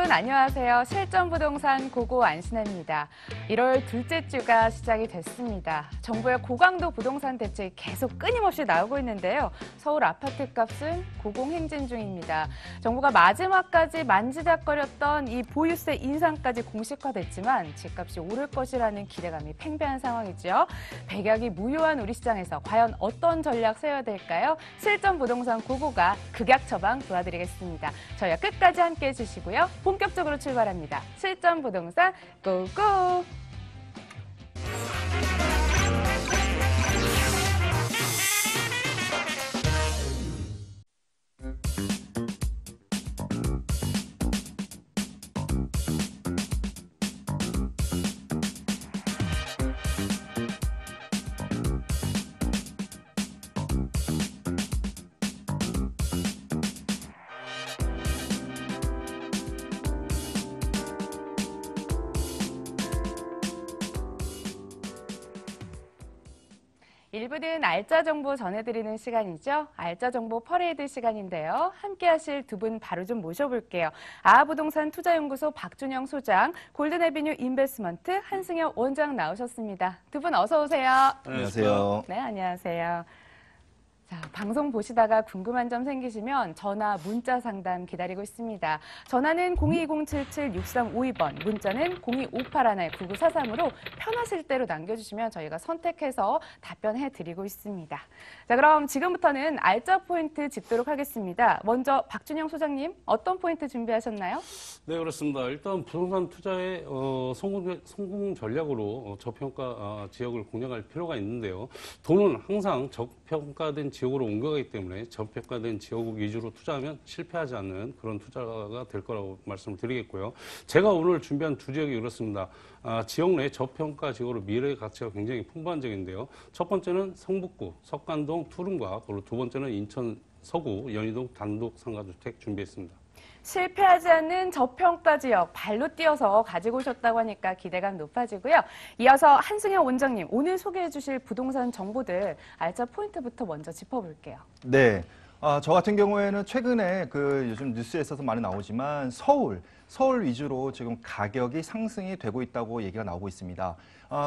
여러분 안녕하세요. 실전부동산 고고 안신혜입니다. 1월 둘째 주가 시작이 됐습니다. 정부의 고강도 부동산 대책이 계속 끊임없이 나오고 있는데요. 서울 아파트 값은 고공행진 중입니다. 정부가 마지막까지 만지작거렸던 이 보유세 인상까지 공식화됐지만 집값이 오를 것이라는 기대감이 팽배한 상황이죠. 백약이 무효한 우리 시장에서 과연 어떤 전략 세워야 될까요? 실전부동산 고고가 극약 처방 도와드리겠습니다. 저희와 끝까지 함께해 주시고요. 본격적으로 출발합니다. 실전부동산 고고! 일부는 알짜 정보 전해드리는 시간이죠. 알짜 정보 퍼레이드 시간인데요. 함께 하실 두 분 바로 좀 모셔볼게요. 아하부동산 투자연구소 박준영 소장, 골든에비뉴 인베스트먼트 한승혁 원장 나오셨습니다. 두 분 어서 오세요. 안녕하세요. 네, 안녕하세요. 자, 방송 보시다가 궁금한 점 생기시면 전화, 문자 상담 기다리고 있습니다. 전화는 022077-6352번, 문자는 0258199943으로 편하실 대로 남겨주시면 저희가 선택해서 답변해드리고 있습니다. 자, 그럼 지금부터는 알짜 포인트 짚도록 하겠습니다. 먼저 박준영 소장님, 어떤 포인트 준비하셨나요? 네, 그렇습니다. 일단 부동산 투자의 성공 전략으로 저평가 지역을 공략할 필요가 있는데요. 돈은 항상 저평가된 지역으로 옮겨가기 때문에 저평가된 지역 위주로 투자하면 실패하지 않는 그런 투자가 될 거라고 말씀을 드리겠고요. 제가 오늘 준비한 두 지역이 그렇습니다. 지역 내 저평가 지역으로 미래의 가치가 굉장히 풍부한 지역인데요. 첫 번째는 성북구, 석관동, 투룸과 그리고 두 번째는 인천 서구, 연희동 단독 상가주택 준비했습니다. 실패하지 않는 저평가 지역 발로 뛰어서 가지고 오셨다고 하니까 기대감 높아지고요. 이어서 한승혁 원장님, 오늘 소개해 주실 부동산 정보들 알짜 포인트부터 먼저 짚어볼게요. 네. 저 같은 경우에는 최근에 요즘 뉴스에 있어서 많이 나오지만 서울 위주로 지금 가격이 상승이 되고 있다고 얘기가 나오고 있습니다.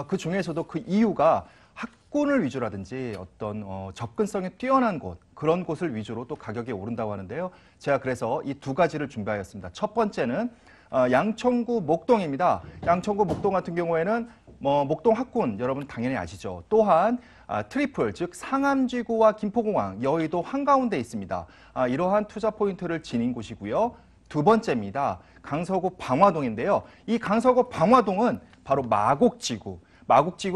그 중에서도 그 이유가 학군을 위주라든지 어떤 접근성이 뛰어난 곳, 그런 곳을 위주로 또 가격이 오른다고 하는데요. 제가 그래서 이 두 가지를 준비하였습니다. 첫 번째는 양천구 목동입니다. 양천구 목동 같은 경우에는 목동 학군 여러분 당연히 아시죠. 또한 트리플, 즉 상암지구와 김포공항, 여의도 한가운데 있습니다. 이러한 투자 포인트를 지닌 곳이고요. 두 번째입니다. 강서구 방화동인데요. 이 강서구 방화동은 바로 마곡지구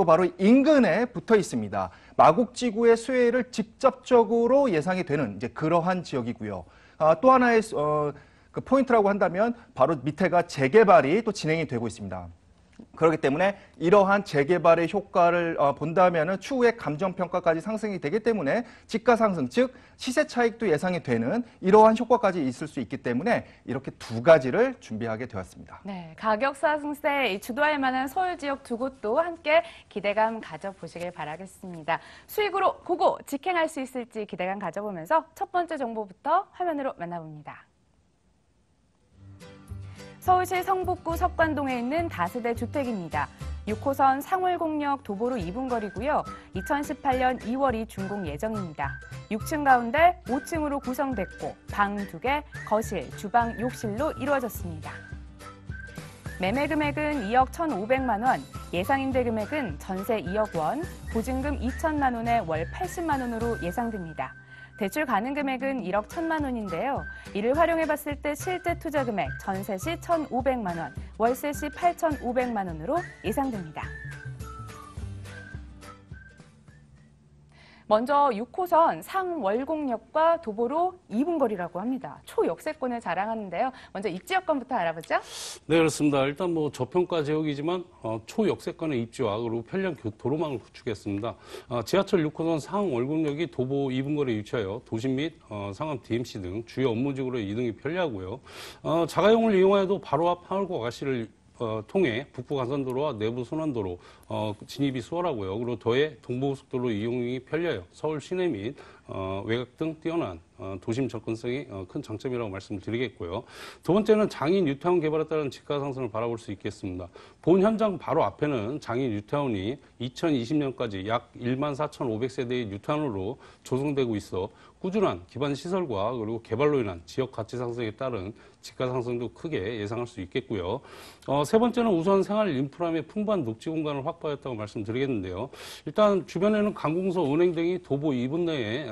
바로 인근에 붙어 있습니다. 마곡지구의 수혜를 직접적으로 예상이 되는 이제 그러한 지역이고요. 또 하나의 그 포인트라고 한다면 바로 밑에가 재개발이 또 진행이 되고 있습니다. 그렇기 때문에 이러한 재개발의 효과를 본다면 추후에 감정평가까지 상승이 되기 때문에 집가 상승, 즉 시세 차익도 예상이 되는 이러한 효과까지 있을 수 있기 때문에 이렇게 두 가지를 준비하게 되었습니다. 네, 가격 상승세 주도할 만한 서울 지역 두 곳도 함께 기대감 가져보시길 바라겠습니다. 수익으로 고고 직행할 수 있을지 기대감 가져보면서 첫 번째 정보부터 화면으로 만나봅니다. 서울시 성북구 석관동에 있는 다세대 주택입니다. 6호선 상월공역 도보로 2분 거리고요. 2018년 2월이 준공 예정입니다. 6층 가운데 5층으로 구성됐고 방 2개, 거실, 주방, 욕실로 이루어졌습니다. 매매 금액은 2억 1,500만 원, 예상임대 금액은 전세 2억 원, 보증금 2천만 원에 월 80만 원으로 예상됩니다. 대출 가능 금액은 1억 1천만 원인데요. 이를 활용해봤을 때 실제 투자 금액 전세 시 1,500만 원, 월세 시 8,500만 원으로 예상됩니다. 먼저 6호선 상월곡역과 도보로 2분 거리라고 합니다. 초역세권을 자랑하는데요. 먼저 입지여건부터 알아보죠. 네, 그렇습니다. 일단 저평가 지역이지만 초역세권의 입지와 그리고 편리한 도로망을 구축했습니다. 지하철 6호선 상월곡역이 도보 2분 거리에 위치하여 도심 및 상암 DMC 등 주요 업무지구로 이동이 편리하고요. 자가용을 이용하여도 바로 앞 하울고 아가씨를 통해 북부 간선도로와 내부 순환도로, 진입이 수월하고요. 그리고 더해 동부고속도로 이용이 편리해요. 서울 시내 및 외곽 등 뛰어난 도심 접근성이 큰 장점이라고 말씀드리겠고요. 두 번째는 장인 뉴타운 개발에 따른 집가 상승을 바라볼 수 있겠습니다. 본 현장 바로 앞에는 장인 뉴타운이 2020년까지 약 14,500세대의 뉴타운으로 조성되고 있어 꾸준한 기반 시설과 그리고 개발로 인한 지역 가치 상승에 따른 집가 상승도 크게 예상할 수 있겠고요. 세 번째는 우선 생활 인프라 및 풍부한 녹지 공간을 확보했다고 말씀드리겠는데요. 일단 주변에는 관공서, 은행 등이 도보 2분 내에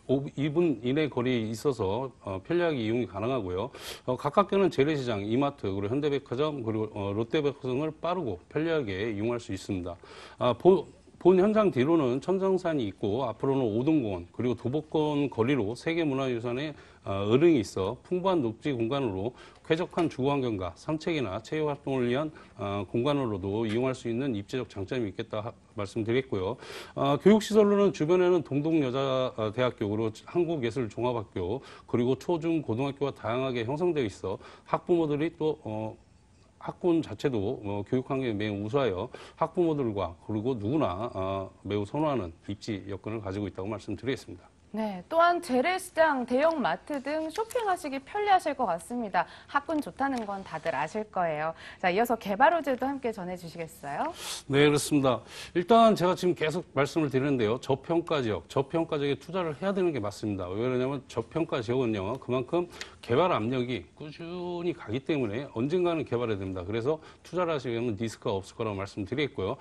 2분 이내 거리에 있어서 편리하게 이용이 가능하고요. 가깝게는 재래시장, 이마트, 그리고 현대백화점, 그리고 롯데백화점을 빠르고 편리하게 이용할 수 있습니다. 본 현장 뒤로는 천정산이 있고 앞으로는 오동공원 그리고 도보권 거리로 세계문화유산의 어릉이 있어 풍부한 녹지 공간으로 쾌적한 주거환경과 산책이나 체육활동을 위한 공간으로도 이용할 수 있는 입지적 장점이 있겠다 말씀드렸고요. 교육시설로는 주변에는 동동여자대학교, 그리고 한국예술종합학교, 그리고 초중 고등학교가 다양하게 형성되어 있어 학부모들이 또 학군 자체도 교육 환경이 매우 우수하여 학부모들과 그리고 누구나 매우 선호하는 입지 여건을 가지고 있다고 말씀드리겠습니다. 네, 또한 재래시장, 대형 마트 등 쇼핑하시기 편리하실 것 같습니다. 학군 좋다는 건 다들 아실 거예요. 자, 이어서 개발 호재도 함께 전해주시겠어요? 네, 그렇습니다. 일단 제가 지금 계속 말씀을 드리는데요. 저평가 지역에 투자를 해야 되는 게 맞습니다. 왜 그러냐면 저평가 지역은요, 그만큼 개발 압력이 꾸준히 가기 때문에 언젠가는 개발해야 됩니다. 그래서 투자를 하시려면 리스크가 없을 거라고 말씀드리겠고요.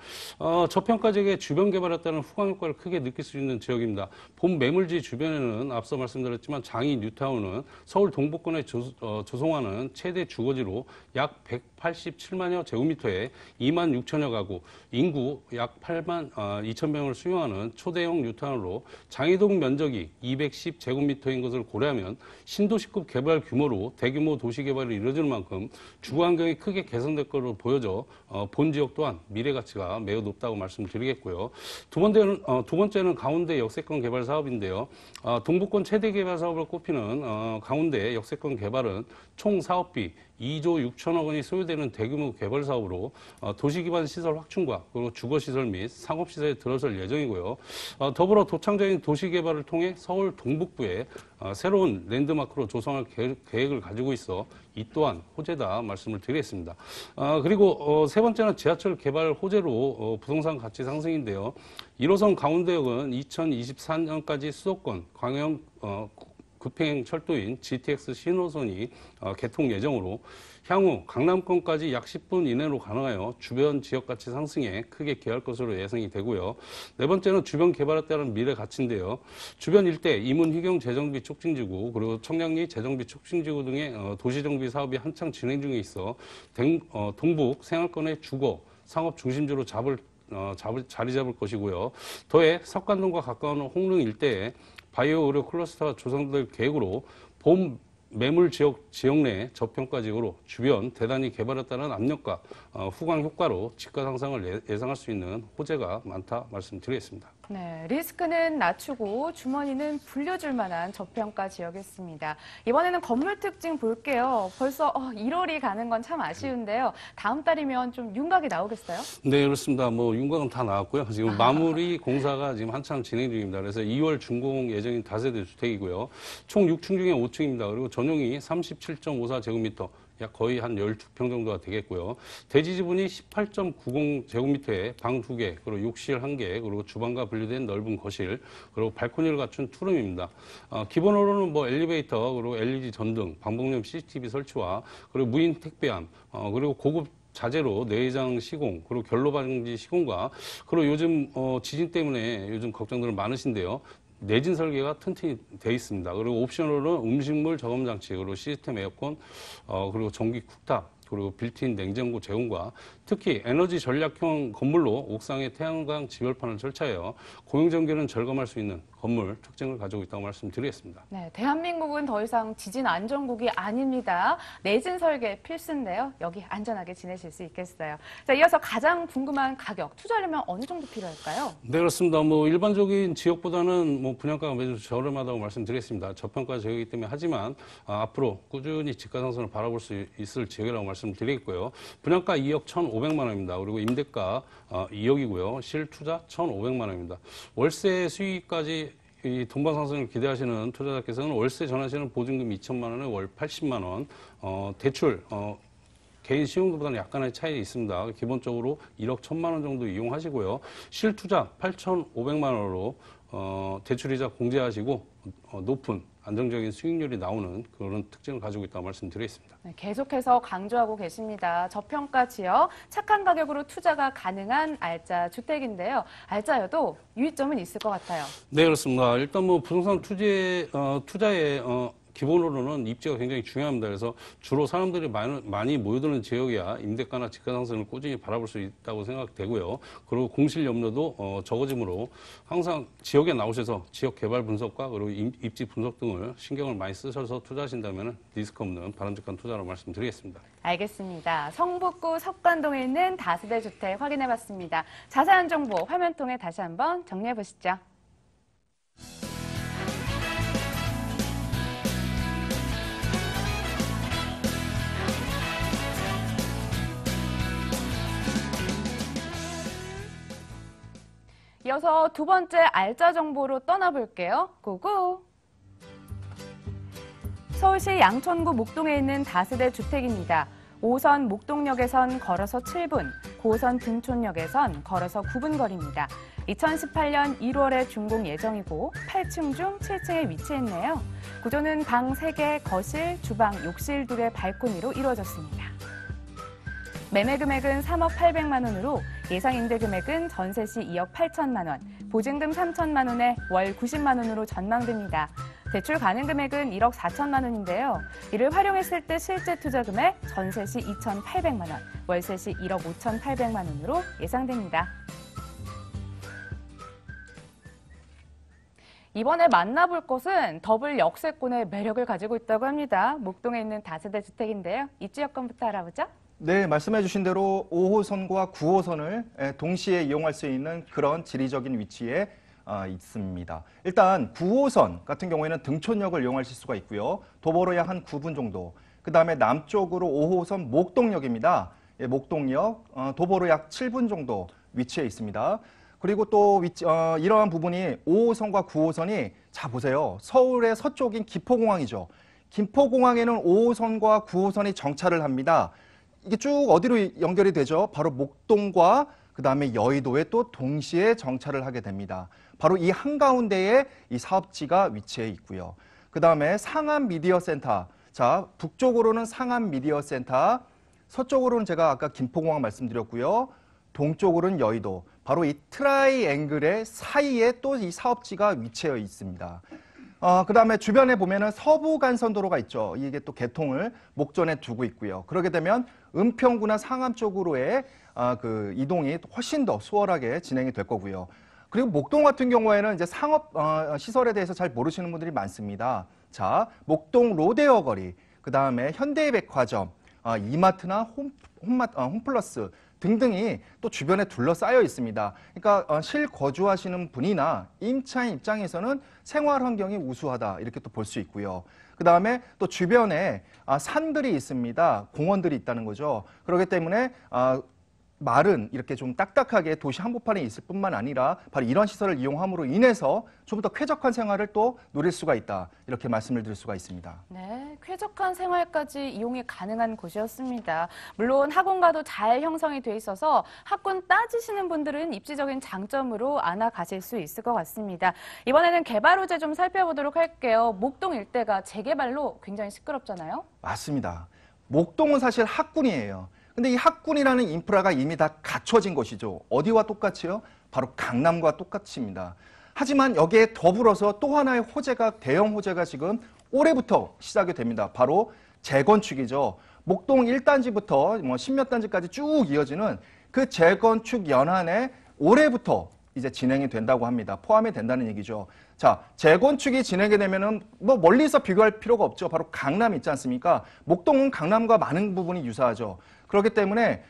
저평가 지역의 주변 개발에 따른 후광 효과를 크게 느낄 수 있는 지역입니다. 본 매물지 주변에는 앞서 말씀드렸지만 장인 뉴타운은 서울 동부권에 조성하는 최대 주거지로 약 187만여 제곱미터에 2만 6천여 가구, 인구 약 8만 2천 명을 수용하는 초대형 뉴타운으로 장이동 면적이 210제곱미터인 것을 고려하면 신도시급 개발 규모로 대규모 도시 개발이 이루어질 만큼 주거 환경이 크게 개선될 것으로 보여져 본 지역 또한 미래 가치가 매우 높다고 말씀드리겠고요. 두 번째는 강원대 역세권 개발 사업인데요. 동부권 최대 개발 사업을 꼽히는 강원대 역세권 개발은 총 사업비 2조 6천억 원이 소요되는 대규모 개발 사업으로 도시 기반 시설 확충과 그리고 주거 시설 및 상업 시설에 들어설 예정이고요. 더불어 도창적인 도시 개발을 통해 서울 동북부에 새로운 랜드마크로 조성할 계획을 가지고 있어 이 또한 호재다 말씀을 드리겠습니다. 그리고 세 번째는 지하철 개발 호재로 부동산 가치 상승인데요. 1호선 강원대역은 2024년까지 수도권 광역 급행 철도인 GTX 신호선이 개통 예정으로 향후 강남권까지 약 10분 이내로 가능하여 주변 지역 가치 상승에 크게 기여할 것으로 예상이 되고요. 네 번째는 주변 개발에 따른 미래 가치인데요. 주변 일대 이문 희경 재정비 촉진지구 그리고 청량리 재정비 촉진지구 등의 도시정비 사업이 한창 진행 중에 있어 동북 생활권의 주거, 상업 중심지로 자리 잡을 것이고요. 더해 석관동과 가까운 홍릉 일대에 바이오 의료 클러스터가 조성될 계획으로 본 매물 지역 내 저평가 지역으로 주변 대단히 개발에 따른 압력과 후광 효과로 집가 상승을 예상할 수 있는 호재가 많다 말씀드리겠습니다. 네, 리스크는 낮추고 주머니는 불려줄 만한 저평가 지역이었습니다. 이번에는 건물 특징 볼게요. 벌써 1월이 가는 건 참 아쉬운데요. 다음 달이면 좀 윤곽이 나오겠어요? 네, 그렇습니다. 윤곽은 다 나왔고요. 지금 마무리 공사가 지금 한참 진행 중입니다. 그래서 2월 준공 예정인 다세대 주택이고요. 총 6층 중에 5층입니다. 그리고 전용이 37.54제곱미터. 약 거의 한 12평 정도가 되겠고요. 대지 지분이 18.90제곱미터에 방 2개, 그리고 욕실 1개, 그리고 주방과 분리된 넓은 거실, 그리고 발코니를 갖춘 투룸입니다. 기본으로는 엘리베이터, 그리고 LED 전등, 방범용 CCTV 설치와, 그리고 무인 택배함, 그리고 고급 자재로 내장 시공, 그리고 결로 방지 시공과, 그리고 요즘 지진 때문에 요즘 걱정들 많으신데요. 내진 설계가 튼튼히 돼 있습니다. 그리고 옵션으로는 음식물 저감 장치, 그리고 시스템 에어컨, 그리고 전기 쿡탑, 그리고 빌트인 냉장고 제공과 특히 에너지 전략형 건물로 옥상에 태양광 지열판을 설치하여 공용전기는 절감할 수 있는 건물 특징을 가지고 있다고 말씀드리겠습니다. 네, 대한민국은 더 이상 지진 안전국이 아닙니다. 내진 설계 필수인데요. 여기 안전하게 지내실 수 있겠어요. 자, 이어서 가장 궁금한 가격, 투자하려면 어느 정도 필요할까요? 네, 그렇습니다. 일반적인 지역보다는 분양가가 매우 저렴하다고 말씀드리겠습니다. 저평가 지역이기 때문에 하지만 앞으로 꾸준히 집가 상승을 바라볼 수 있을 지역이라고 말씀드립니다. 말씀드리겠고요. 분양가 2억 1,500만 원입니다. 그리고 임대가 2억이고요. 실투자 1,500만 원입니다. 월세 수익까지 이 동반 상승을 기대하시는 투자자께서는 월세 전환시는 보증금 2천만 원에 월 80만 원, 대출 개인 신용도보다는 약간의 차이 있습니다. 기본적으로 1억 1천만 원 정도 이용하시고요. 실투자 8,500만 원으로 대출이자 공제하시고 높은 안정적인 수익률이 나오는 그런 특징을 가지고 있다고 말씀드리겠습니다. 네, 계속해서 강조하고 계십니다. 저평가 지역, 착한 가격으로 투자가 가능한 알짜 주택인데요. 알짜여도 유의점은 있을 것 같아요. 네, 그렇습니다. 일단 뭐 부동산 투자의 기본으로는 입지가 굉장히 중요합니다. 그래서 주로 사람들이 많이 모여드는 지역이야 임대가나 집가 상승을 꾸준히 바라볼 수 있다고 생각되고요. 그리고 공실 염려도 적어지므로 항상 지역에 나오셔서 지역 개발 분석과 그리고 입지 분석 등을 신경을 많이 쓰셔서 투자하신다면 리스크 없는 바람직한 투자로 말씀드리겠습니다. 알겠습니다. 성북구 석관동에 있는 다세대 주택 확인해봤습니다. 자세한 정보 화면 통해 다시 한번 정리해보시죠. 이어서 두 번째 알짜 정보로 떠나볼게요. 고고! 서울시 양천구 목동에 있는 다세대 주택입니다. 5호선 목동역에선 걸어서 7분, 9호선 등촌역에선 걸어서 9분 거리입니다. 2018년 1월에 준공 예정이고 8층 중 7층에 위치했네요. 구조는 방 3개, 거실, 주방, 욕실 2개 발코니로 이루어졌습니다. 매매 금액은 3억 800만 원으로 예상 임대 금액은 전세 시 2억 8천만 원, 보증금 3천만 원에 월 90만 원으로 전망됩니다. 대출 가능 금액은 1억 4천만 원인데요. 이를 활용했을 때 실제 투자 금액 전세 시 2,800만 원, 월세 시 1억 5,800만 원으로 예상됩니다. 이번에 만나볼 곳은 더블 역세권의 매력을 가지고 있다고 합니다. 목동에 있는 다세대 주택인데요. 입지 여건부터 알아보죠. 네, 말씀해 주신 대로 5호선과 9호선을 동시에 이용할 수 있는 그런 지리적인 위치에 있습니다. 일단 9호선 같은 경우에는 등촌역을 이용하실 수가 있고요. 도보로 약 한 9분 정도. 그 다음에 남쪽으로 5호선 목동역입니다. 목동역 도보로 약 7분 정도 위치해 있습니다. 그리고 또 이러한 부분이 5호선과 9호선이 자 보세요. 서울의 서쪽인 김포공항이죠. 김포공항에는 5호선과 9호선이 정차를 합니다. 이게 쭉 어디로 연결이 되죠? 바로 목동과 그다음에 여의도에 또 동시에 정차를 하게 됩니다. 바로 이 한가운데에 이 사업지가 위치해 있고요. 그다음에 상암 미디어 센터. 자, 북쪽으로는 상암 미디어 센터, 서쪽으로는 제가 아까 김포공항 말씀드렸고요. 동쪽으로는 여의도. 바로 이 트라이앵글의 사이에 또 이 사업지가 위치해 있습니다. 그다음에 주변에 보면은 서부간선도로가 있죠. 이게 또 개통을 목전에 두고 있고요. 그러게 되면 은평구나 상암 쪽으로의 그 이동이 훨씬 더 수월하게 진행이 될 거고요. 그리고 목동 같은 경우에는 이제 상업 시설에 대해서 잘 모르시는 분들이 많습니다. 자, 목동 로데어 거리, 그다음에 현대백화점, 이마트나 홈플러스 등등이 또 주변에 둘러싸여 있습니다. 그러니까 실거주하시는 분이나 임차인 입장에서는 생활 환경이 우수하다 이렇게 또 볼 수 있고요. 그 다음에 또 주변에 산들이 있습니다. 공원들이 있다는 거죠. 그렇기 때문에 말은 이렇게 좀 딱딱하게 도시 한복판에 있을 뿐만 아니라 바로 이런 시설을 이용함으로 인해서 좀 더 쾌적한 생활을 또 누릴 수가 있다. 이렇게 말씀을 드릴 수가 있습니다. 네, 쾌적한 생활까지 이용이 가능한 곳이었습니다. 물론 학원가도 잘 형성이 돼 있어서 학군 따지시는 분들은 입지적인 장점으로 안아가실 수 있을 것 같습니다. 이번에는 개발 호재 좀 살펴보도록 할게요. 목동 일대가 재개발로 굉장히 시끄럽잖아요. 맞습니다. 목동은 사실 학군이에요. 근데 이 학군이라는 인프라가 이미 다 갖춰진 것이죠. 어디와 똑같이요? 바로 강남과 똑같습니다. 하지만 여기에 더불어서 또 하나의 호재가, 대형 호재가 지금 올해부터 시작이 됩니다. 바로 재건축이죠. 목동 1단지부터 뭐 10몇 단지까지 쭉 이어지는 그 재건축 연한에 올해부터 이제 진행이 된다고 합니다. 포함이 된다는 얘기죠. 자, 재건축이 진행이 되면은 뭐 멀리서 비교할 필요가 없죠. 바로 강남 있지 않습니까? 목동은 강남과 많은 부분이 유사하죠. 그렇기 때문에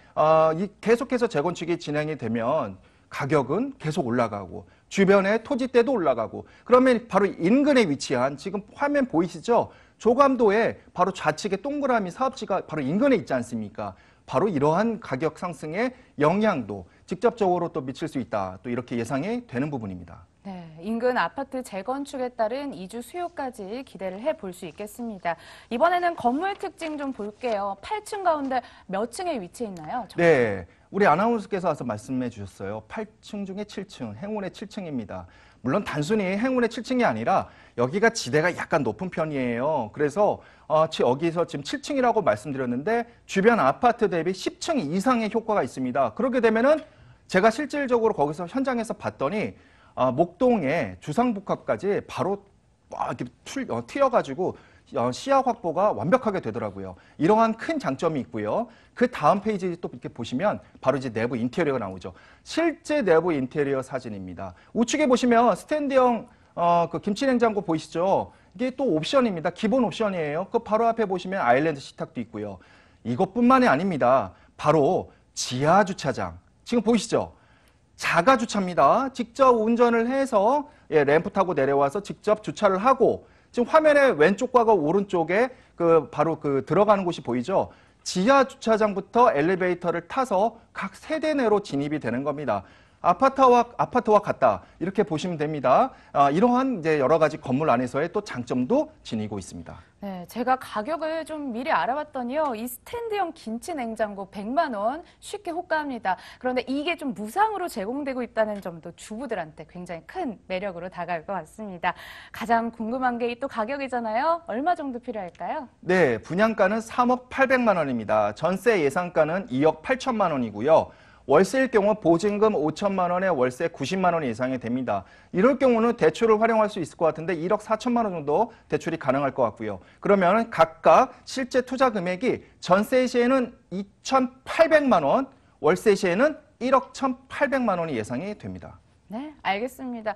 계속해서 재건축이 진행이 되면 가격은 계속 올라가고 주변에 토지대도 올라가고 그러면 바로 인근에 위치한 지금 화면 보이시죠? 조감도에 바로 좌측에 동그라미 사업지가 바로 인근에 있지 않습니까? 바로 이러한 가격 상승의 영향도 직접적으로 또 미칠 수 있다. 또 이렇게 예상이 되는 부분입니다. 네, 인근 아파트 재건축에 따른 이주 수요까지 기대를 해볼 수 있겠습니다. 이번에는 건물 특징 좀 볼게요. 8층 가운데 몇 층에 위치해 있나요? 네, 우리 아나운서께서 와서 말씀해 주셨어요. 8층 중에 7층, 행운의 7층입니다. 물론 단순히 행운의 7층이 아니라 여기가 지대가 약간 높은 편이에요. 그래서 여기서 지금 7층이라고 말씀드렸는데 주변 아파트 대비 10층 이상의 효과가 있습니다. 그렇게 되면은 제가 실질적으로 거기서 현장에서 봤더니 목동의 주상복합까지 바로 이렇게 튀어가지고 시야 확보가 완벽하게 되더라고요. 이러한 큰 장점이 있고요. 그 다음 페이지 또 이렇게 보시면 바로 이제 내부 인테리어가 나오죠. 실제 내부 인테리어 사진입니다. 우측에 보시면 스탠드형 그 김치냉장고 보이시죠? 이게 또 옵션입니다. 기본 옵션이에요. 그 바로 앞에 보시면 아일랜드 식탁도 있고요. 이것뿐만이 아닙니다. 바로 지하 주차장. 지금 보이시죠? 자가 주차입니다. 직접 운전을 해서 램프 타고 내려와서 직접 주차를 하고 지금 화면의 왼쪽과 오른쪽에 바로 들어가는 곳이 보이죠? 지하 주차장부터 엘리베이터를 타서 각 세대 내로 진입이 되는 겁니다. 아파트와 같다 이렇게 보시면 됩니다. 이러한 이제 여러 가지 건물 안에서의 또 장점도 지니고 있습니다. 네, 제가 가격을 좀 미리 알아봤더니요. 이 스탠드형 김치 냉장고 100만 원 쉽게 호가합니다. 그런데 이게 좀 무상으로 제공되고 있다는 점도 주부들한테 굉장히 큰 매력으로 다가올 것 같습니다. 가장 궁금한 게 또 가격이잖아요. 얼마 정도 필요할까요? 네, 분양가는 3억 800만 원입니다. 전세 예상가는 2억 8천만 원이고요. 월세일 경우 보증금 5천만 원에 월세 90만 원이 예상이 됩니다. 이럴 경우는 대출을 활용할 수 있을 것 같은데 1억 4천만 원 정도 대출이 가능할 것 같고요. 그러면 각각 실제 투자 금액이 전세 시에는 2,800만 원, 월세 시에는 1억 1,800만 원이 예상이 됩니다. 네, 알겠습니다.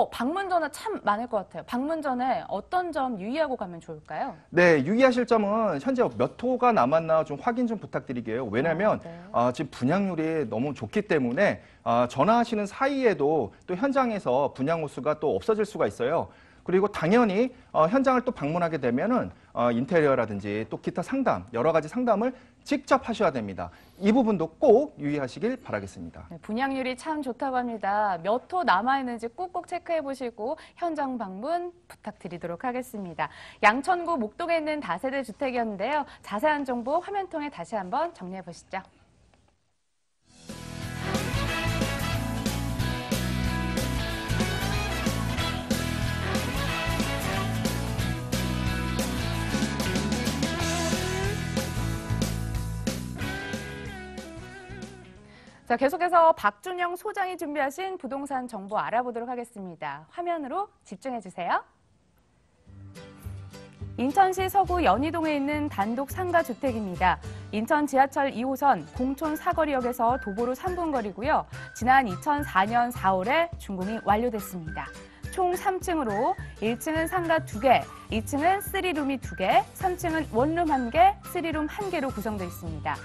방문 전화 참 많을 것 같아요. 방문 전에 어떤 점 유의하고 가면 좋을까요? 네, 유의하실 점은 현재 몇 호가 남았나 좀 확인 좀 부탁드릴게요. 왜냐하면 네. 지금 분양률이 너무 좋기 때문에 전화하시는 사이에도 또 현장에서 분양 호수가 또 없어질 수가 있어요. 그리고 당연히 현장을 또 방문하게 되면은 인테리어라든지 또 기타 상담, 여러 가지 상담을 직접 하셔야 됩니다. 이 부분도 꼭 유의하시길 바라겠습니다. 네, 분양률이 참 좋다고 합니다. 몇 호 남아있는지 꼭꼭 체크해 보시고 현장 방문 부탁드리도록 하겠습니다. 양천구 목동에 있는 다세대 주택이었는데요. 자세한 정보 화면 통해 다시 한번 정리해 보시죠. 자, 계속해서 박준영 소장이 준비하신 부동산 정보 알아보도록 하겠습니다. 화면으로 집중해 주세요. 인천시 서구 연희동에 있는 단독 상가 주택입니다. 인천 지하철 2호선 공촌 사거리역에서 도보로 3분 거리고요. 지난 2004년 4월에 준공이 완료됐습니다. 총 3층으로 1층은 상가 2개, 2층은 3룸이 2개, 3층은 원룸 1개, 3룸 1개로 구성되어 있습니다.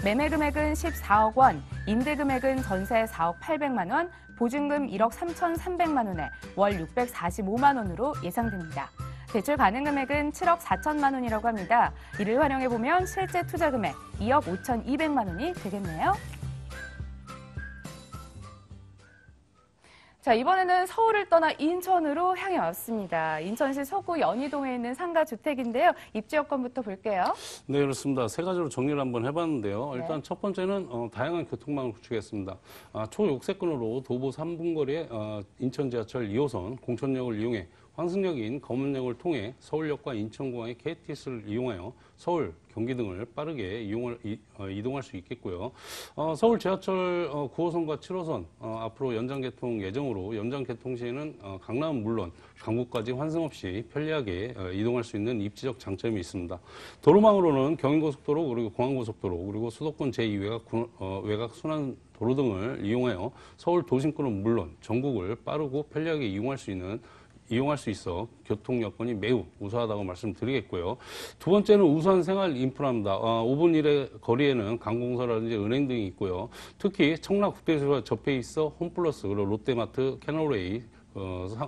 매매 금액은 14억 원, 임대 금액은 전세 4억 800만 원, 보증금 1억 3,300만 원에 월 645만 원으로 예상됩니다. 대출 가능 금액은 7억 4천만 원이라고 합니다. 이를 활용해보면 실제 투자 금액 2억 5,200만 원이 되겠네요. 자, 이번에는 서울을 떠나 인천으로 향해 왔습니다. 인천시 서구 연희동에 있는 상가 주택인데요. 입지 여건부터 볼게요. 네, 그렇습니다. 세 가지로 정리를 한번 해봤는데요. 네. 일단 첫 번째는 다양한 교통망을 구축했습니다. 초역세권으로 도보 3분 거리에 인천 지하철 2호선 공천역을 이용해 환승역인 검은역을 통해 서울역과 인천공항의 KTX를 이용하여 서울, 경기 등을 빠르게 이동할 수 있겠고요. 서울 지하철 9호선과 7호선 앞으로 연장 개통 예정으로 연장 개통 시에는 강남은 물론 강북까지 환승 없이 편리하게 이동할 수 있는 입지적 장점이 있습니다. 도로망으로는 경인고속도로 그리고 공항고속도로 그리고 수도권 제2외곽 외곽 순환 도로 등을 이용하여 서울 도심권은 물론 전국을 빠르고 편리하게 이용할 수 있어 교통 여건이 매우 우수하다고 말씀드리겠고요. 두 번째는 우수한 생활 인프라입니다. 5분 이내 거리에는 관공서라든지 은행 등이 있고요. 특히 청라 국제시설과 접해 있어 홈플러스 그리고 롯데마트, 캐널웨이,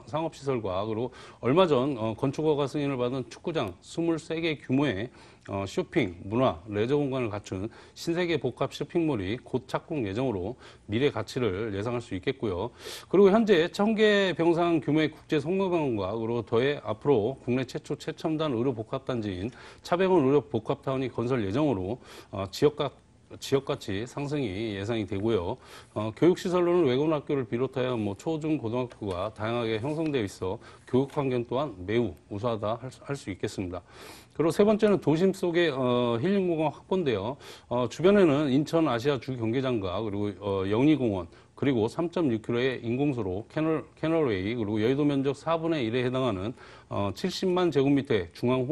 상업시설과 그리고 얼마 전 건축허가 승인을 받은 축구장 23개 규모의 쇼핑, 문화, 레저 공간을 갖춘 신세계 복합 쇼핑몰이 곧 착공 예정으로 미래 가치를 예상할 수 있겠고요. 그리고 현재 1000개 병상 규모의 국제 성모병원과 그리고 더해 앞으로 국내 최초 최첨단 의료 복합단지인 차병원 의료 복합타운이 건설 예정으로 지역가치 상승이 예상이 되고요. 교육시설로는 외국어학교를 비롯하여 초중 고등학교가 다양하게 형성되어 있어 교육 환경 또한 매우 우수하다 할 수 있겠습니다. 그리고 세 번째는 도심 속의 힐링공원 확보인데요. 주변에는 인천 아시아 주경기장과 그리고 영리공원 그리고 3.6km의 인공수로 캐널웨이 그리고 여의도 면적 4분의 1에 해당하는 70만 제곱미터의 중앙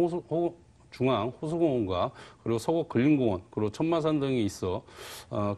호수공원과 그리고 서곡 근린공원 그리고 천마산 등이 있어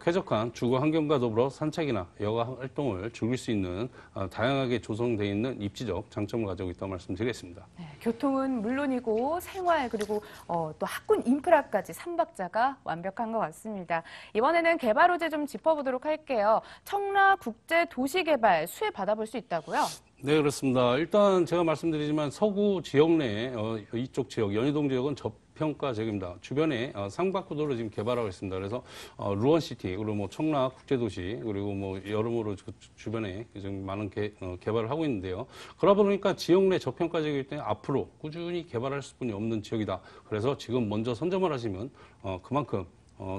쾌적한 주거 환경과 더불어 산책이나 여가 활동을 즐길 수 있는 다양하게 조성되어 있는 입지적 장점을 가지고 있다고 말씀드리겠습니다. 네, 교통은 물론이고 생활 그리고 또 학군 인프라까지 삼박자가 완벽한 것 같습니다. 이번에는 개발 호재 좀 짚어보도록 할게요. 청라국제도시개발 수혜 받아볼 수 있다고요? 네, 그렇습니다. 일단 제가 말씀드리지만 서구 지역 내 이쪽 지역, 연희동 지역은 저평가 지역입니다. 주변에 상박구도를 지금 개발하고 있습니다. 그래서 루원시티, 그리고 청라 국제도시, 그리고 여러모로 주변에 지금 많은 개발을 하고 있는데요. 그러다 보니까 지역 내 저평가 지역이기 때문에 앞으로 꾸준히 개발할 수뿐이 없는 지역이다. 그래서 지금 먼저 선점을 하시면 그만큼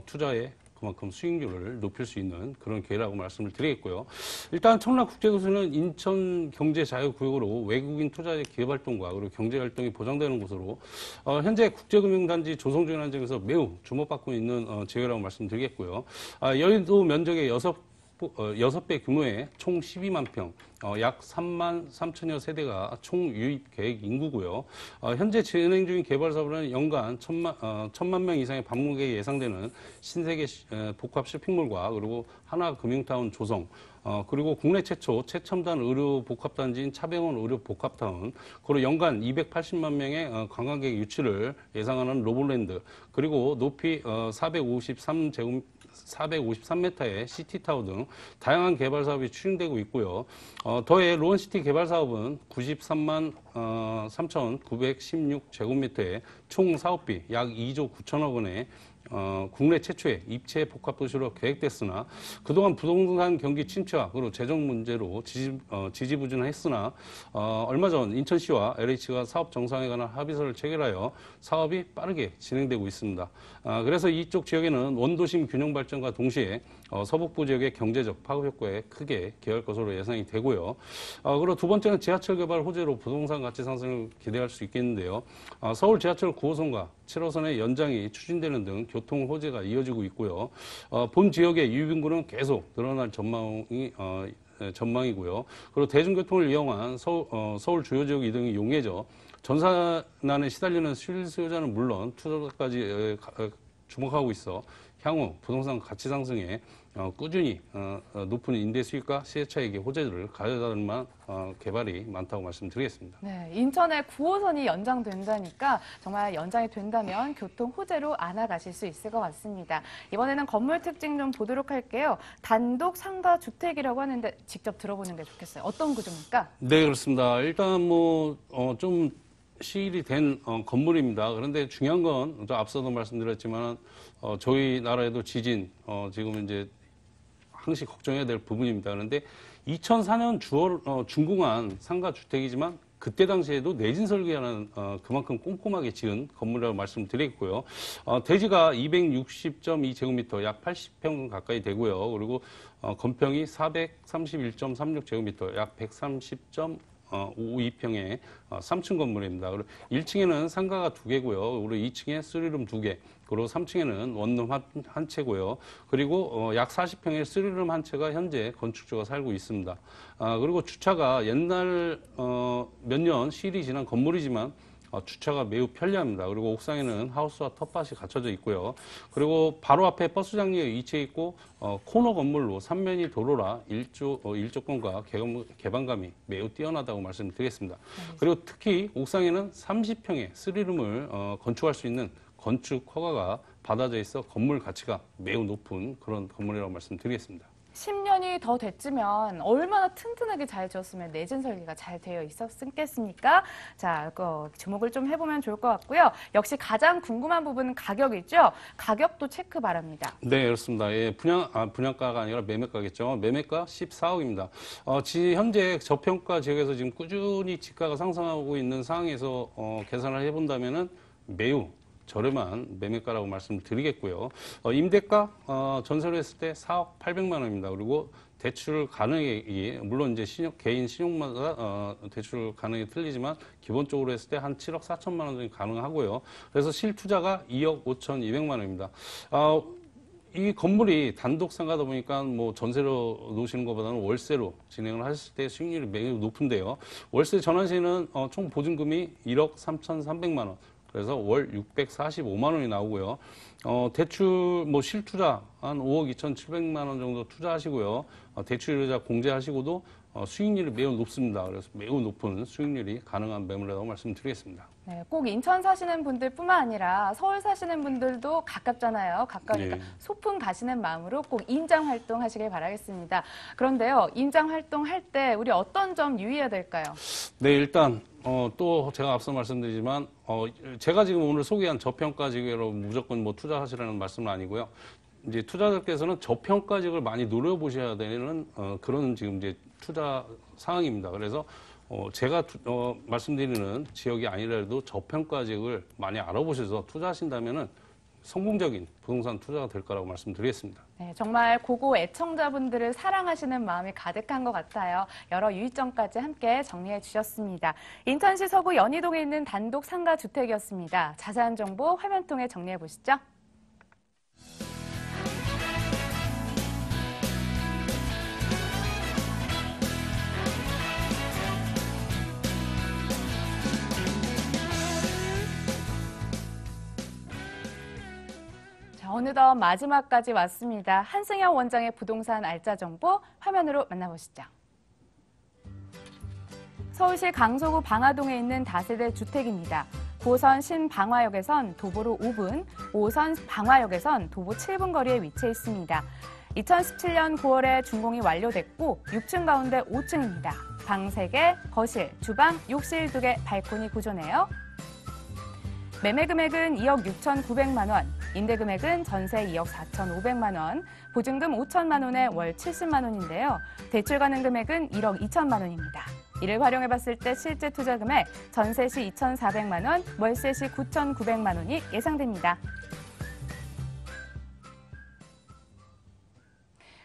투자에 그만큼 수익률을 높일 수 있는 그런 기회라고 말씀을 드리겠고요. 일단 청라국제도시는 인천경제자유구역으로 외국인 투자의 기업활동과 그리고 경제활동이 보장되는 곳으로 현재 국제금융단지 조성 중이라는 점에서 매우 주목받고 있는 지역이라고 말씀드리겠고요. 여의도 면적의 6배 규모의 총 12만 평, 약 3만 3천여 세대가 총 유입 계획 인구고요. 현재 진행 중인 개발 사업은 연간 1,000만 명 이상의 방문객이 예상되는 신세계 복합 쇼핑몰과 그리고 하나금융타운 조성, 그리고 국내 최초 최첨단 의료 복합단지인 차병원 의료 복합타운, 그리고 연간 280만 명의 관광객 유치를 예상하는 로볼랜드, 그리고 높이 453m의 시티타워 등 다양한 개발 사업이 추진되고 있고요. 더해 로원시티 개발 사업은 93만 3,916제곱미터의 총 사업비 약 2조 9천억 원의 국내 최초의 입체 복합도시로 계획됐으나 그동안 부동산 경기 침체와 그리고 재정 문제로 지지부진했으나 얼마 전 인천시와 LH가 사업 정상에 관한 합의서를 체결하여 사업이 빠르게 진행되고 있습니다. 그래서 이쪽 지역에는 원도심 균형 발전과 동시에 서북부 지역의 경제적 파급 효과에 크게 기여할 것으로 예상이 되고요. 그리고 두 번째는 지하철 개발 호재로 부동산 가치 상승을 기대할 수 있겠는데요. 서울 지하철 9호선과 7호선의 연장이 추진되는 등 교통 호재가 이어지고 있고요. 본 지역의 유입인구는 계속 늘어날 전망이고요. 그리고 대중교통을 이용한 서울 주요 지역 이동이 용이해져 전산난에 시달리는 실수요자는 물론 투자자까지 주목하고 있어 향후 부동산 가치 상승에 꾸준히 높은 임대 수익과 시세차익의 호재를 가져다줄 만한 개발이 많다고 말씀드리겠습니다. 네, 인천의 9호선이 연장된다니까 정말 연장이 된다면 교통 호재로 안아가실 수 있을 것 같습니다. 이번에는 건물 특징 좀 보도록 할게요. 단독 상가 주택이라고 하는데 직접 들어보는 게 좋겠어요. 어떤 구조입니까? 네, 그렇습니다. 일단 좀 시일이 된 건물입니다. 그런데 중요한 건 앞서도 말씀드렸지만 저희 나라에도 지진 지금 이제 항시 걱정해야 될 부분입니다. 그런데 2004년 준공한 상가 주택이지만 그때 당시에도 내진 설계하는 그만큼 꼼꼼하게 지은 건물이라고 말씀드리겠고요. 대지가 260.2제곱미터, 약 80평 가까이 되고요. 그리고 건평이 431.36제곱미터, 약 130.52평의 3층 건물입니다. 그리고 1층에는 상가가 2개고요. 그리고 2층에 3룸 2개, 그리고 3층에는 원룸 한 채고요. 그리고 약 40평의 3룸 한 채가 현재 건축주가 살고 있습니다. 그리고 주차가 옛날 몇 년 시일이 지난 건물이지만 주차가 매우 편리합니다. 그리고 옥상에는 하우스와 텃밭이 갖춰져 있고요. 그리고 바로 앞에 버스 장리에 위치해 있고 코너 건물로 3면이 도로라 일조권과 개방감이 매우 뛰어나다고 말씀드리겠습니다. 그리고 특히 옥상에는 30평의 3룸을 건축할 수 있는 건축 허가가 받아져 있어 건물 가치가 매우 높은 그런 건물이라고 말씀드리겠습니다. 10년이 더 됐지만 얼마나 튼튼하게 잘 지었으면 내진 설계가 잘 되어 있었겠습니까? 자, 주목을 좀 해보면 좋을 것 같고요. 역시 가장 궁금한 부분은 가격이죠. 가격도 체크 바랍니다. 네, 그렇습니다. 예, 분양가가 아니라 매매가겠죠. 매매가 14억입니다. 현재 저평가 지역에서 지금 꾸준히 지가가 상승하고 있는 상황에서 계산을 해본다면은 매우 저렴한 매매가라고 말씀을 드리겠고요. 임대가 전세로 했을 때 4억 800만 원입니다. 그리고 대출 가능액이 물론 이제 개인 신용마다 대출 가능액이 틀리지만 기본적으로 했을 때 한 7억 4천만 원 정도 가능하고요. 그래서 실투자가 2억 5,200만 원입니다. 이 건물이 단독 상가다 보니까 뭐 전세로 놓으시는 것보다는 월세로 진행을 하실 때 수익률이 매우 높은데요. 월세 전환시에는 총 보증금이 1억 3,300만 원. 그래서 월 645만 원이 나오고요. 대출 뭐 실투자 한 5억 2,700만 원 정도 투자하시고요. 대출이자 공제하시고도 수익률이 매우 높습니다. 그래서 매우 높은 수익률이 가능한 매물이라고 말씀드리겠습니다. 네, 꼭 인천 사시는 분들뿐만 아니라 서울 사시는 분들도 가깝잖아요. 가까우니까 네. 소풍 가시는 마음으로 꼭 임장 활동하시길 바라겠습니다. 그런데요, 임장 활동할 때 우리 어떤 점 유의해야 될까요? 네, 일단 또 제가 앞서 말씀드리지만 제가 지금 오늘 소개한 저평가 지역으로 무조건 뭐 투자하시라는 말씀은 아니고요. 이제 투자자들께서는 저평가 지역을 많이 노려보셔야 되는 그런 지금 이제 투자 상황입니다. 그래서 제가 말씀드리는 지역이 아니라도 저평가 지역을 많이 알아보셔서 투자하신다면은 성공적인 부동산 투자가 될 거라고 말씀드리겠습니다. 네, 정말 고고 애청자분들을 사랑하시는 마음이 가득한 것 같아요. 여러 유의점까지 함께 정리해 주셨습니다. 인천시 서구 연희동에 있는 단독 상가 주택이었습니다. 자세한 정보 화면 통해 정리해 보시죠. 어느덧 마지막까지 왔습니다. 한승현 원장의 부동산 알짜 정보 화면으로 만나보시죠. 서울시 강서구 방화동에 있는 다세대 주택입니다. 9호선 신방화역에선 도보로 5분, 5호선 방화역에선 도보 7분 거리에 위치해 있습니다. 2017년 9월에 준공이 완료됐고 6층 가운데 5층입니다. 방 3개, 거실, 주방, 욕실 2개, 발코니 구조네요. 매매 금액은 2억 6,900만 원, 임대 금액은 전세 2억 4,500만 원, 보증금 5천만 원에 월 70만 원인데요. 대출 가능 금액은 1억 2천만 원입니다. 이를 활용해 봤을 때 실제 투자 금액 전세 시 2,400만 원, 월세 시 9,900만 원이 예상됩니다.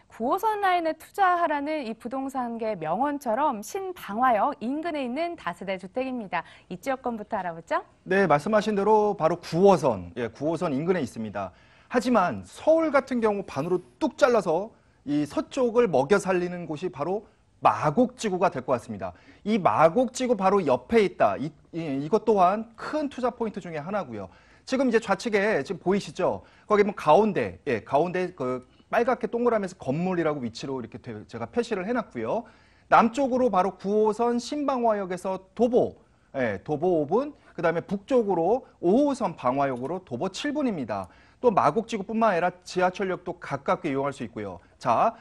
9호선 라인에 투자하라는 이 부동산계 명언처럼 신방화역 인근에 있는 다세대 주택입니다. 이 지역권부터 알아보죠. 네, 말씀하신 대로 바로 9호선, 9호선 인근에 있습니다. 하지만 서울 같은 경우 반으로 뚝 잘라서 이 서쪽을 먹여 살리는 곳이 바로 마곡지구가 될 것 같습니다. 이 마곡지구 바로 옆에 있다. 이것 또한 큰 투자 포인트 중에 하나고요. 지금 이제 좌측에 지금 보이시죠? 거기 뭐 가운데, 가운데 빨갛게 동그라미에서 건물이라고 위치로 이렇게 제가 표시를 해놨고요. 남쪽으로 바로 9호선 신방화역에서 도보 5분, 그 다음에 북쪽으로 5호선 방화역으로 도보 7분입니다. 또 마곡지구뿐만 아니라 지하철역도 가깝게 이용할 수 있고요. 자,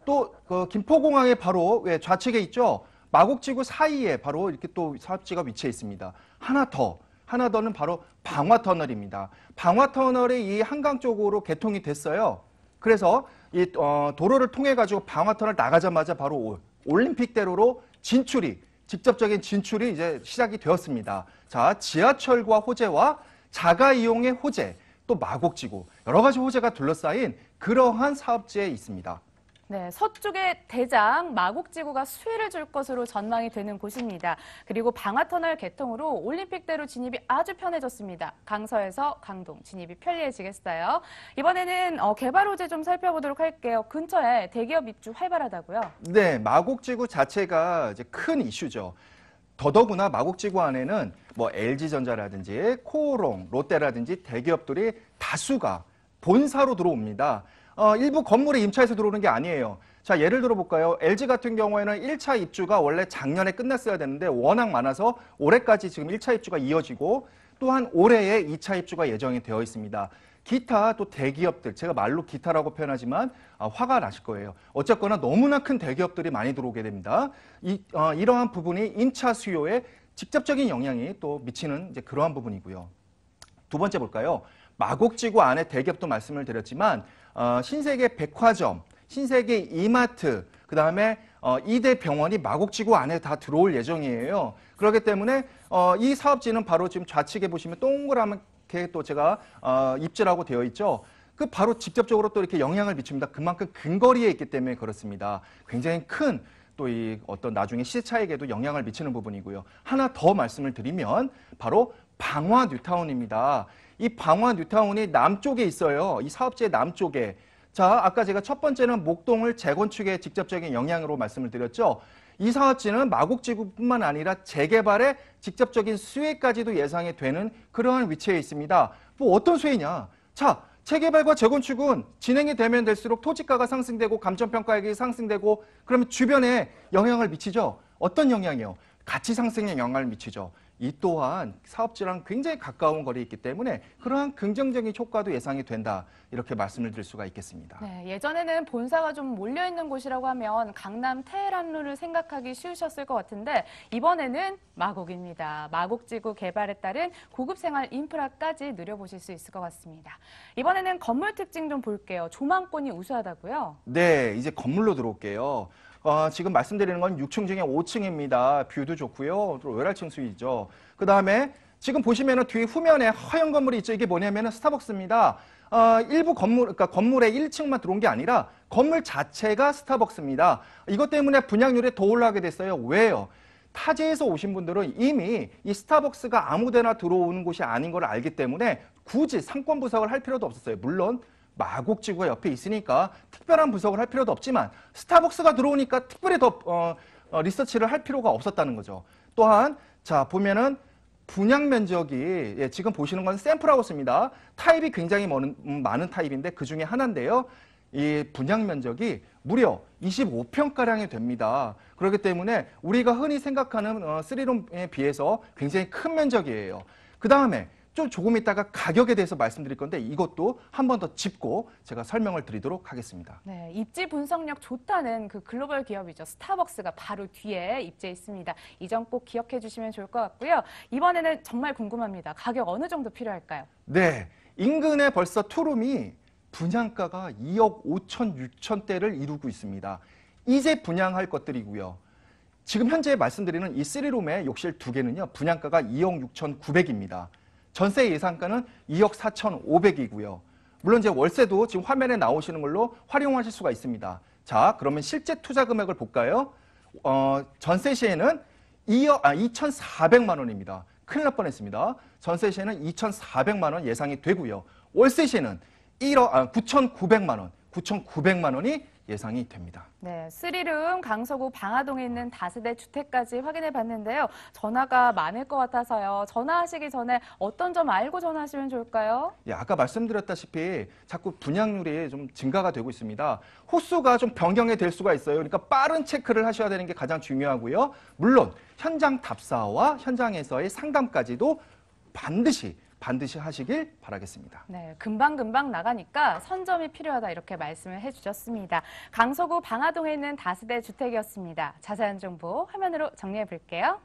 또 김포공항에 바로 좌측에 있죠. 마곡지구 사이에 바로 이렇게 또 사업지가 위치해 있습니다. 하나 더는 바로 방화터널입니다. 방화터널이 이 한강 쪽으로 개통이 됐어요. 그래서 이 도로를 통해 가지고 방화터널 나가자마자 바로 올림픽대로로 직접적인 진출이 이제 시작이 되었습니다. 자, 지하철과 호재와 자가 이용의 호재, 또 마곡지구, 여러 가지 호재가 둘러싸인 그러한 사업지에 있습니다. 네, 서쪽의 대장 마곡지구가 수혜를 줄 것으로 전망이 되는 곳입니다. 그리고 방화터널 개통으로 올림픽대로 진입이 아주 편해졌습니다. 강서에서 강동 진입이 편리해지겠어요. 이번에는 개발 호재 좀 살펴보도록 할게요. 근처에 대기업 입주 활발하다고요? 네, 마곡지구 자체가 이제 큰 이슈죠. 더더구나 마곡지구 안에는 뭐 LG전자라든지 코오롱, 롯데라든지 대기업들이 다수가 본사로 들어옵니다. 일부 건물에 임차해서 들어오는 게 아니에요. 자, 예를 들어 볼까요? LG 같은 경우에는 1차 입주가 원래 작년에 끝났어야 되는데 워낙 많아서 올해까지 지금 1차 입주가 이어지고 또한 올해에 2차 입주가 예정이 되어 있습니다. 기타 또 대기업들, 제가 말로 기타라고 표현하지만 화가 나실 거예요. 어쨌거나 너무나 큰 대기업들이 많이 들어오게 됩니다. 이러한 부분이 임차 수요에 직접적인 영향이 또 미치는 이제 그러한 부분이고요. 두 번째 볼까요? 마곡지구 안에 대기업도 말씀을 드렸지만 신세계 백화점, 신세계 이마트, 그다음에 이대 병원이 마곡지구 안에 다 들어올 예정이에요. 그렇기 때문에 이 사업지는 바로 지금 좌측에 보시면 동그랗게 또 제가 입지라고 되어 있죠. 그 바로 직접적으로 또 이렇게 영향을 미칩니다. 그만큼 근거리에 있기 때문에 그렇습니다. 굉장히 큰 또 이 어떤 나중에 시세 차익에도 영향을 미치는 부분이고요. 하나 더 말씀을 드리면 바로 방화 뉴타운입니다. 이 방화 뉴타운이 남쪽에 있어요. 이 사업지의 남쪽에. 자, 아까 제가 첫 번째는 목동을 재건축에 직접적인 영향으로 말씀을 드렸죠. 이 사업지는 마곡지구뿐만 아니라 재개발의 직접적인 수혜까지도 예상이 되는 그러한 위치에 있습니다. 뭐 어떤 수혜냐? 자, 재개발과 재건축은 진행이 되면 될수록 토지가가 상승되고 감정평가액이 상승되고 그러면 주변에 영향을 미치죠. 어떤 영향이요? 가치 상승에 영향을 미치죠. 이 또한 사업지랑 굉장히 가까운 거리에 있기 때문에 그러한 긍정적인 효과도 예상이 된다. 이렇게 말씀을 드릴 수가 있겠습니다. 네, 예전에는 본사가 좀 몰려있는 곳이라고 하면 강남 테헤란로를 생각하기 쉬우셨을 것 같은데 이번에는 마곡입니다. 마곡지구 개발에 따른 고급 생활 인프라까지 누려보실 수 있을 것 같습니다. 이번에는 건물 특징 좀 볼게요. 조망권이 우수하다고요? 네, 이제 건물로 들어올게요. 지금 말씀드리는 건 6층 중에 5층입니다. 뷰도 좋고요. 또 외랄층 수위죠. 그 다음에 지금 보시면은 뒤 후면에 하얀 건물이 있죠. 이게 뭐냐면은 스타벅스입니다. 일부 건물, 그러니까 건물에 1층만 들어온 게 아니라 건물 자체가 스타벅스입니다. 이것 때문에 분양률이 더 올라가게 됐어요. 왜요? 타지에서 오신 분들은 이미 이 스타벅스가 아무데나 들어오는 곳이 아닌 걸 알기 때문에 굳이 상권 분석을 할 필요도 없었어요. 물론 마곡지구가 옆에 있으니까 특별한 분석을 할 필요도 없지만 스타벅스가 들어오니까 특별히 더 리서치를 할 필요가 없었다는 거죠. 또한 자 보면은 분양 면적이 지금 보시는 건 샘플하우스입니다. 타입이 굉장히 많은 타입인데 그 중에 하나인데요. 이 분양 면적이 무려 25평가량이 됩니다. 그렇기 때문에 우리가 흔히 생각하는 3룸에 비해서 굉장히 큰 면적이에요. 그 다음에 조금 이따가 가격에 대해서 말씀드릴 건데 이것도 한 번 더 짚고 제가 설명을 드리도록 하겠습니다. 네, 입지 분석력 좋다는 그 글로벌 기업이죠. 스타벅스가 바로 뒤에 입지해 있습니다. 이 점 꼭 기억해 주시면 좋을 것 같고요. 이번에는 정말 궁금합니다. 가격 어느 정도 필요할까요? 네, 인근에 벌써 투룸이 분양가가 2억 5천, 6천대를 이루고 있습니다. 이제 분양할 것들이고요. 지금 현재 말씀드리는 이 3룸의 욕실 2개는요. 분양가가 2억 6천 9백입니다. 전세 예상가는 2억 4,500이고요. 물론 이제 월세도 지금 화면에 나오시는 걸로 활용하실 수가 있습니다. 자, 그러면 실제 투자 금액을 볼까요? 전세 시에는 2,400만 원입니다. 큰일 날 뻔했습니다. 전세 시에는 2,400만 원 예상이 되고요. 월세 시에는 9,900만 원, 9,900만 원이 예상이 됩니다. 네, 3룸 강서구 방화동에 있는 다세대 주택까지 확인해 봤는데요. 전화가 많을 것 같아서요. 전화하시기 전에 어떤 점 알고 전화하시면 좋을까요? 예, 아까 말씀드렸다시피 자꾸 분양률이 좀 증가가 되고 있습니다. 호수가 좀 변경이 될 수가 있어요. 그러니까 빠른 체크를 하셔야 되는 게 가장 중요하고요. 물론 현장 답사와 현장에서의 상담까지도 반드시 하시길 바라겠습니다. 네, 금방금방 나가니까 선점이 필요하다 이렇게 말씀을 해주셨습니다. 강서구 방화동에 있는 다세대 주택이었습니다. 자세한 정보 화면으로 정리해 볼게요.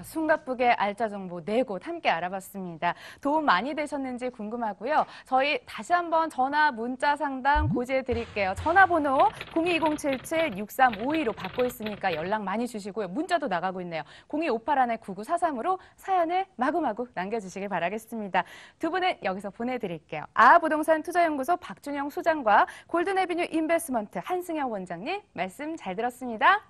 숨가쁘게 알짜 정보 4곳 함께 알아봤습니다. 도움 많이 되셨는지 궁금하고요. 저희 다시 한번 전화, 문자 상담 고지해 드릴게요. 전화번호 02077-6352로 받고 있으니까 연락 많이 주시고요. 문자도 나가고 있네요. 0258-9943으로 사연을 마구마구 남겨주시길 바라겠습니다. 두 분은 여기서 보내드릴게요. 아부동산 투자연구소 박준영 소장과 골든에비뉴 인베스트먼트 한승현 원장님 말씀 잘 들었습니다.